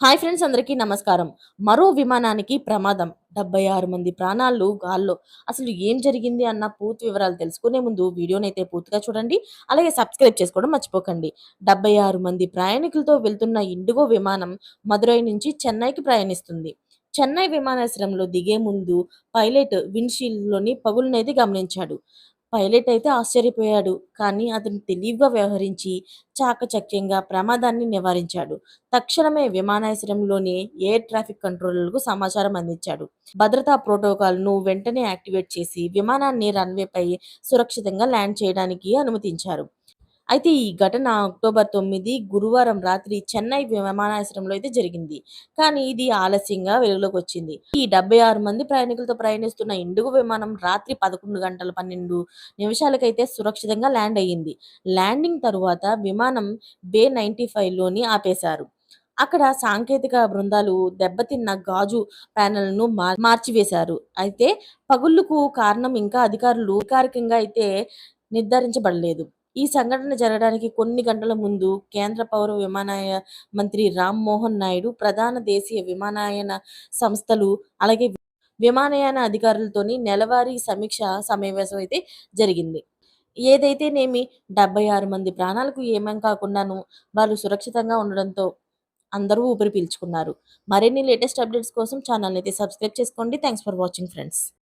Hi friends, అందరికీ నమస్కారం. మరో విమానానికి ప్రమాదం. 76 మంది ప్రాణాలు గాల్లో. అసలు ఏం జరిగింది అన్న పూర్తి వివరాలు తెలుసుకునే ముందు వీడియోనైతే పూర్తిగా చూడండి. అలాగే సబ్స్క్రైబ్ చేసుకోవడం మర్చిపోకండి. 76 మంది ప్రయాణికులతో వెళ్తున్న ఇండిగో విమానం మదురై నుంచి చెన్నైకి ప్రయాణిస్తుంది. చెన్నై విమానాశ్రయంలో దిగే ముందు పైలట్ విండ్‌షీల్డ్‌లోని పగులునైతే గమనించాడు. పైలట్ అయితే ఆశ్చర్యపోయాడు. కానీ అతను తెలివిగా వ్యవహరించి చాకచక్యంగా ప్రమాదాన్ని నివారించాడు. తక్షణమే విమానాశ్రయంలోని ఎయిర్ ట్రాఫిక్ కంట్రోలర్‌లకు సమాచారం అందించాడు. భద్రతా ప్రోటోకాల్‌ను వెంటనే యాక్టివేట్ చేసి విమానాన్ని రన్‌వేపై సురక్షితంగా ల్యాండ్ చేయడానికి అనుమతించారు. అయితే ఈ ఘటన అక్టోబర్ 9 గురువారం రాత్రి చెన్నై విమానాశ్రయంలో అయితే జరిగింది. కానీ ఇది ఆలస్యంగా వెలుగులోకొచ్చింది. ఈ 76 మంది ప్రయాణికులతో ప్రయాణిస్తున్న ఇండిగో విమానం రాత్రి 11 గంటల 12 నిమిషాలకైతే సురక్షితంగా ల్యాండ్ అయ్యింది. ల్యాండింగ్ తరువాత విమానం బే 95లోని ఆపేశారు. అక్కడ సాంకేతిక బృందాలు దెబ్బతిన్న గాజు ప్యానెల్‌ను మార్చివేశారు. అయితే పగుళ్లకు కారణం ఇంకా అధికారికంగా అయితే నిర్ధారించబడలేదు. ఈ సంఘటన జరగడానికి కొన్ని గంటల ముందు కేంద్ర పౌర విమానయాన మంత్రి రామ్మోహన్ నాయుడు, ప్రధాన దేశీయ విమానయాన సంస్థలు, అలాగే విమానయాన అధికారులతోని నెలవారీ సమీక్ష సమావేశం అయితే జరిగింది. ఏదైతేనేమి 76 మంది ప్రాణాలకు ఏమేం కాకుండాను వాళ్ళు సురక్షితంగా ఉండడంతో అందరూ ఊపిరి పీల్చుకున్నారు. మరిన్ని లేటెస్ట్ అప్డేట్స్ కోసం ఛానల్‌నైతే సబ్స్క్రైబ్ చేసుకోండి. Thanks for watching friends.